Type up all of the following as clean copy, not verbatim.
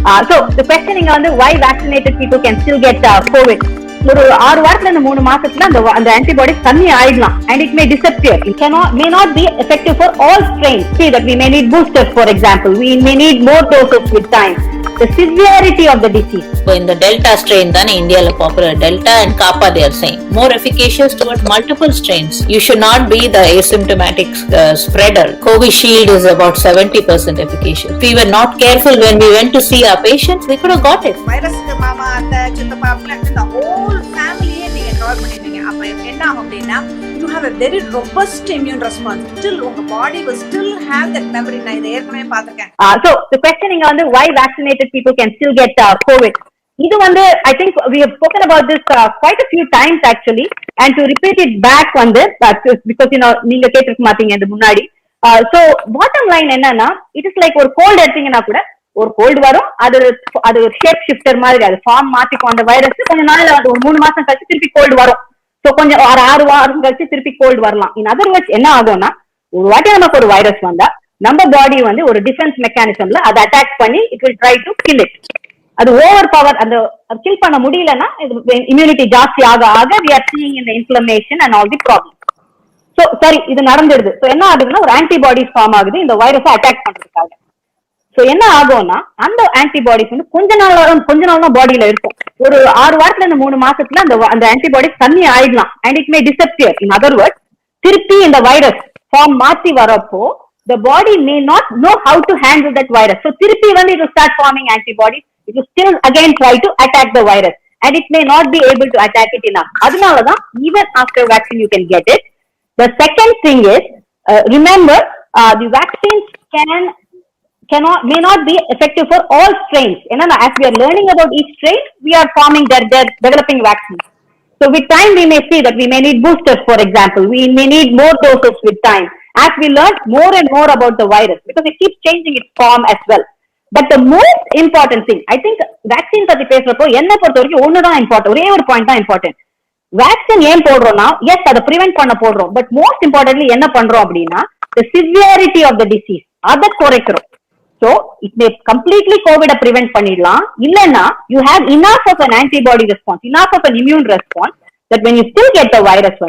So the question is why vaccinated people can still get COVID. ஒரு 6 வாரத்துல இந்த 3 மாசத்துல அந்த antibodies கம்மி ஆயிடலாம் and it may disappear. It may not be effective for all strains. See that we may need boosters, for example. We may need more doses with time. The severity of the disease. So in the Delta strain than India popular Delta and Kappa they are saying more efficacious towards multiple strains. You should not be the asymptomatic spreader. Covishield is about 70% efficacious. If we were not careful when we went to see our patients, we could have got it. Virus mama atta chittappa the whole family நீங்க cover பண்ணிட்டீங்க. அப்ப என்ன ஆகும் அப்படினா you have a very robust immune response. Still உங்க body will still have that memory. நான் இத ஏற்கனவே பார்த்திருக்கேன். So the question is why vaccinated people can still get COVID. இது I think we have spoken about this quite a few times actually, and to repeat it back because நீங்க கேட்டிருக்க மாட்டீங்க இந்த முன்னாடி. So bottom line என்னன்னா it is like ஒரு gold எடுத்தீங்கன்னா கூட ஒரு கோல்டு வரும், அது ஒரு ஷேப் ஷிஃப்டர் மாதிரி, அது ஃபார்ம் மாத்திக்கும் அந்த வைரஸ். கொஞ்ச நாள் ஒரு 3 மாசம் கழிச்சு திருப்பி கோல்டு வரும். சோ கொஞ்சம் 6 வாரம் கழிச்சு திருப்பி கோல்டு வரலாம். இன் அதர் வேர்ட்ஸ் என்ன ஆகும்னா ஒரு வாட்டி நமக்கு ஒரு வைரஸ் வந்தா நம்ம பாடி ஒரு டிஃபென்ஸ் மெக்கானிசம்ல அதை அட்டாக் பண்ணி it will try to kill it. அது ஓவர் பவர் அந்த கில் பண்ண முடியலன்னா இம்யூனிட்டி ஜாஸ்தி ஆக ஆக we are seeing in the inflammation and all the problems. So சரி இது நடந்துடுது. சோ என்ன ஆகுதுன்னா ஒரு ஆன்டிபாடிஸ் ஃபார்ம் ஆகுது இந்த வைரஸை அட்டாக் பண்றதுக்காக. சோ என்ன ஆகும்னா அந்த ஆன்டிபாடிஸ் கொஞ்ச நாள் தான் பாடியில இருக்கும். ஒரு 6 வாரத்துல இந்த 3 மாசத்துல அந்த ஆன்டிபாடிஸ் கம்மி ஆயிடலாம் and it may disappear. In other words, திருப்பி இந்த வைரஸ் ஃபார்ம் மாத்தி வரப்போ the body may not know how to handle that virus. So திருப்பி it will start forming antibodies. It will still again try to attack the virus and it may not be able to attack it enough. அதனாலதான் even after vaccine you can get it. The second thing is remember the vaccines may not be effective for all strains. As we are learning about each strain, we are forming their developing vaccines. So with time we may see that we may need boosters, for example. We may need more doses with time as we learn more and more about the virus because it keeps changing its form as well. But the most important thing, I think vaccine பத்தி பேசுறப்போ என்ன பொறுத்த வரைக்கும் ஒண்ணுதான் important, ஒரே ஒரு point தான் important. Vaccine ஏன் போடுறோம்னா S அதை ப்ரிவென்ட் பண்ண போடுறோம், பட் மோஸ்ட் இம்பார்ட்டன்ட்லி என்ன பண்றோம் அப்படின்னா the severity of the disease அதை குறைக்கிறோம். So it may completely COVID prevent பண்ணிடலாம். இல்லன்னா you have enough of an antibody response, enough of an immune response that when you still get the virus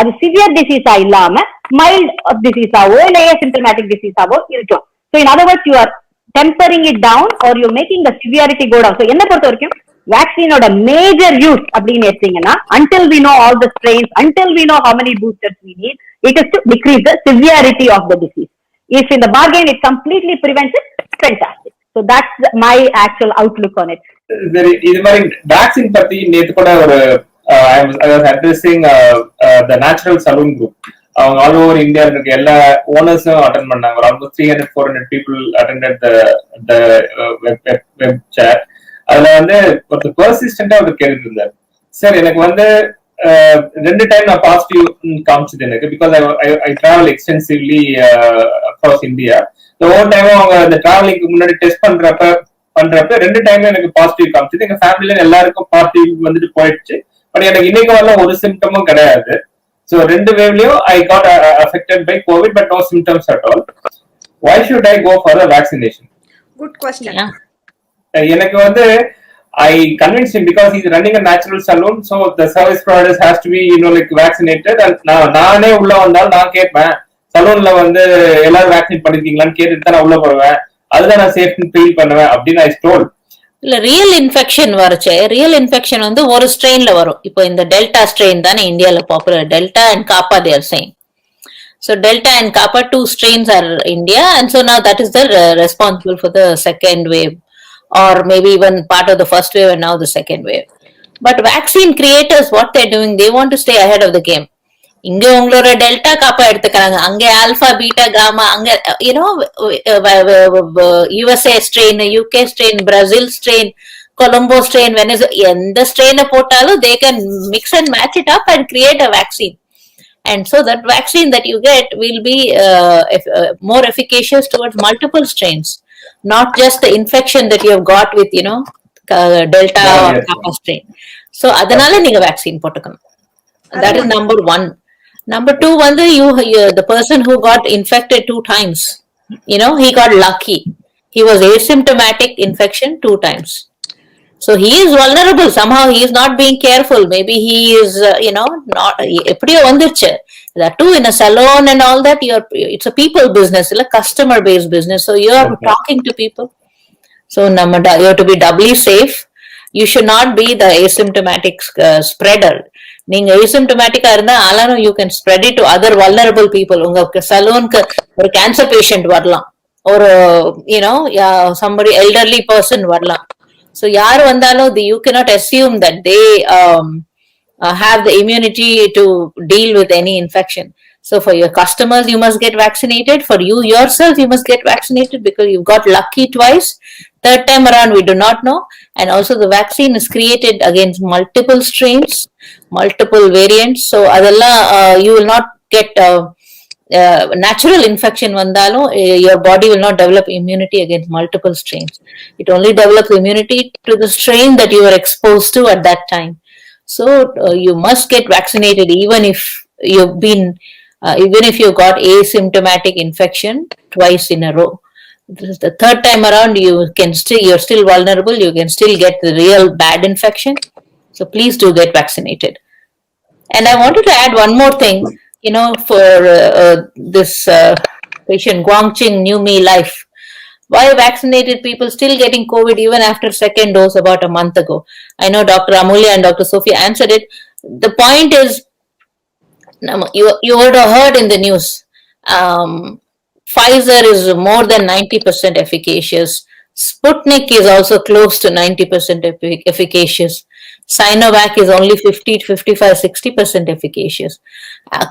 அது severe disease இல்லாம mild disease ஆவோ இல்ல asymptomatic disease ஆவோ இருக்கும். So in other words you are tempering it down or you are making the severity go down. So என்ன பொறுத்த வரைக்கும் வேக்சினோட major use அப்படின்னு எடுத்தீங்கன்னா until we know all the strains, until we know how many boosters we need, it is to decrease the severity of the disease. If in the bargain it completely prevents it, fantastic. So that's my actual outlook on it. இது மாதிரி vaccine பத்தி நேத்து கூட ஒரு I was addressing the natural saloon group. அவங்க all over India இருக்க எல்லா ஓனர்ஸும் attend பண்ணாங்க. ஒரு almost 300-400 people attended the web chat. அதுல ஒரு பெர்சிஸ்டன்டா ஒரு கேட்டுட்டு இருந்தார். சார் எனக்கு 2 டைம் நான் பாசிட்டிவ் காமிச்சது எனக்கு because I travel extensively across India. ஒவ்வொரு டைமும் அவங்க அந்த டிராவலிங்க்கு முன்னாடி டெஸ்ட் பண்றப்ப 2 டைம் எனக்கு பாசிட்டிவ் காமிச்சது. எங்க ஃபேமிலியில எல்லாருக்கும் பாசிட்டிவ் போயிடுச்சு. பட் எனக்கு இன்னைக்கு வரல ஒரு சிம்டமும் கிடையாது. So 2 வேவ்லயும் I got affected by COVID but no symptoms at all. Why should I go for a vaccination? Good question. எனக்கு I convinced him because he's running a natural saloon, so the service providers has to be vaccinated. And நானே உள்ள வந்தால் நான் கேட்பேன் சலூன்ல எல்லாரும் vaccine பண்ணிருக்கீங்களான்னு கேட்டுட்டு தான் நான் உள்ள போவேன். அதுதான் நான் சேஃப்னு ஃபீல் பண்ணுவேன் அப்படின்னு I told. இல்ல ரியல் இன்ஃபெக்ஷன் வரச்சே ரியல் இன்ஃபெக்ஷன் ஒரு ஸ்ட்ரெயின்ல வரும். இப்போ இந்த டெல்டா ஸ்ட்ரெயின் தானே இந்தியால popular. Delta and Kappa they are saying. So delta and kappa 2 strains are India and so now that is the responsible for the second wave or maybe even part of the first wave and now the second wave. But vaccine creators what they're doing, they want to stay ahead of the game. இங்க உங்களோட delta காப்பா எடுத்துக்கிறாங்க, அங்க alpha beta gamma, அங்க USA strain, UK strain, Brazil strain, Colombo strain, எந்த strain போட்டாலும் they can mix and match it up and create a vaccine. And so that vaccine that you get will be more efficacious towards multiple strains, not just the infection that you have got with delta or kappa strain. So adanal neenga vaccine potukkanum. That is number 1. Number 2 the person who got infected 2 times, he got lucky. He was asymptomatic infection 2 times. So he is vulnerable. Somehow he is not being careful. Maybe he is, not. எப்படியோ வந்துருச்சு. That too in a salon and all that. It's a people business, a customer based business. So you are talking to people. So you have to be doubly safe. You should not be the asymptomatic spreader. நீங்க asymptomatic இருந்தா ஆனாலும் you can spread it to other vulnerable people. உங்க சலூனுக்கு ஒரு cancer patient வரலாம், ஒரு somebody elderly person வரலாம். So யார் வந்தாலும் you cannot assume that they have the immunity to deal with any infection. So for your customers, you must get vaccinated. For you yourself, you must get vaccinated because you got lucky twice. Third time around, we do not know. And also the vaccine is created against multiple strains, multiple variants. So adalla you will not get natural infection vandalo, your body will not develop immunity against multiple strains. It only develops immunity to the strain that you were exposed to at that time. So you must get vaccinated even if you've been even if you got asymptomatic infection twice in a row. The third time around you're still vulnerable, you can still get the real bad infection. So please do get vaccinated. And I wanted to add one more thing, for this patient Guangqing New Me Life. Why vaccinated people still getting COVID even after second dose about a month ago? I know Dr. Amulya and Dr. Sophia answered it. The point is, you would have heard in the news, Pfizer is more than 90% efficacious. Sputnik is also close to 90% efficacious. Sinovac is only 50, 55, 60% efficacious.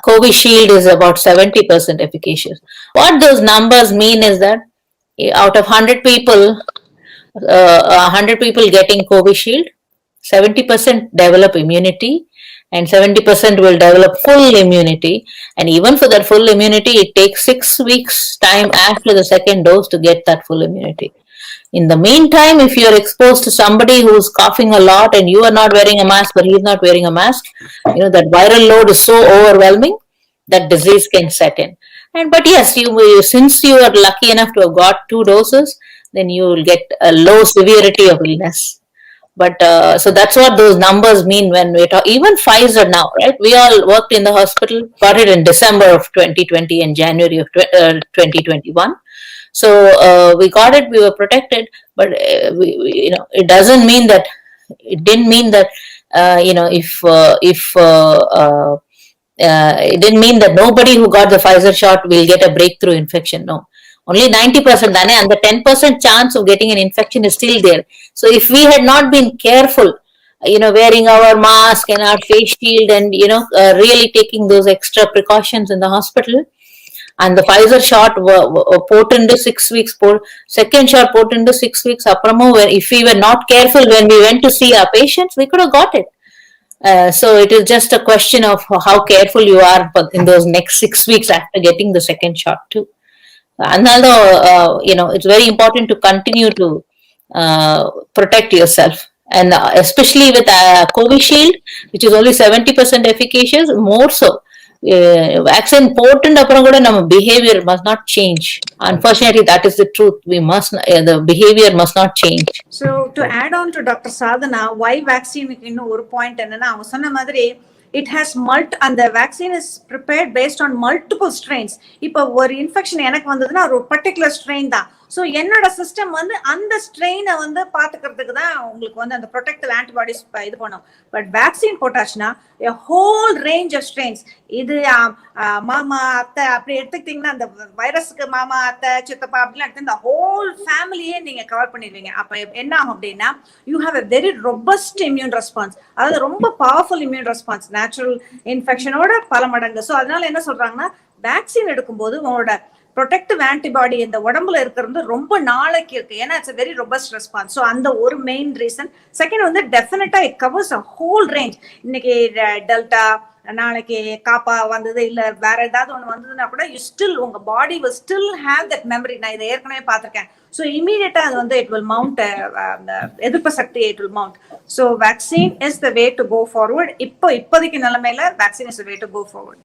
Covishield is about 70% efficacious. What those numbers mean is that out of 100 people, 100 people getting Covishield, 70% develop immunity and 70% will develop full immunity. And even for that full immunity, it takes 6 weeks time after the second dose to get that full immunity. In the meantime, if you are exposed to somebody who is coughing a lot and you are not wearing a mask, but he is not wearing a mask, that viral load is so overwhelming that disease can set in. But yes, since you are lucky enough to have got 2 doses, then you will get a low severity of illness. But so that's what those numbers mean when we talk. Even Pfizer now, right? We all worked in the hospital, got it in December of 2020 and January of 2021. So we got it, we were protected, but it doesn't mean that. It didn't mean that it didn't mean that nobody who got the Pfizer shot will get a breakthrough infection. No, only 90% done, and the 10% chance of getting an infection is still there. So if we had not been careful, wearing our mask and our face shield and really taking those extra precautions in the hospital, and the Pfizer shot put into 6 weeks, second shot put into 6 weeks. If we were not careful when we went to see our patients, we could have got it. So it is just a question of how careful you are in those next 6 weeks after getting the second shot too. And although it's very important to continue to protect yourself, and especially with Covishield, which is only 70% efficacious, more so. Vaccine potent அப்புறம் கூட நம்ம behavior must not change. Unfortunately, that is the truth. The behavior must not change. So to add on to Dr. Sadhana, why vaccine இன்னும் ஒரு point என்னன்னா, அவங்க சொன்ன மாதிரி it has and the vaccine is prepared based on multiple strains. இப்போ ஒரு infection எனக்கு வந்ததுன்னா ஒரு பர்டிகுலர் ஸ்ட்ரெயின் தான். ஸோ என்னோட சிஸ்டம் அந்த ஸ்ட்ரெயினை பார்த்துக்கிறதுக்கு தான் உங்களுக்கு அந்த ப்ரொடெக்டிவ் ஆன்டிபாடிஸ் இது பண்ணும். பட் வேக்சின் போட்டாச்சுன்னா a whole range of strains. இது மாமா அத்தை அப்படி எடுத்துக்கிட்டீங்கன்னா அந்த வைரஸுக்கு மாமா அத்தை சித்தப்பா அப்படிலாம் எடுத்து இந்த ஹோல் ஃபேமிலியே நீங்க கவர் பண்ணிடுவீங்க. அப்ப என்ன ஆகும் அப்படின்னா, you have a very robust immune response. அதாவது ரொம்ப பவர்ஃபுல் இம்யூன் ரெஸ்பான்ஸ் நேச்சுரல் இன்ஃபெக்ஷனோட பல மடங்கு. ஸோ அதனால என்ன சொல்றாங்கன்னா, வேக்சின் எடுக்கும்போது உங்களோட ப்ரொடெக்டிவ் ஆன்டிபாடி இந்த உடம்புல இருக்கிறது ரொம்ப நாளைக்கு இருக்கு. ஏன்னா it's very robust response. So அந்த ஒரு மெயின் ரீசன். செகண்ட் டெஃபினட்டா it covers a whole range. இன்னைக்கு டெல்டா, நாளைக்கு காப்பா வந்தது, இல்ல வேற ஏதாவது ஒண்ணு வந்ததுன்னா கூட உங்க பாடி will still have that memory. நான் இதை ஏற்கனவே பார்த்திருக்கேன். ஸோ இமீடியட்டா அது it will mount எதிர்ப்பு சக்தி, it will mount. So vaccine is the way to go forward. இப்போதைக்கு நிலைமையில vaccine is the way to go forward.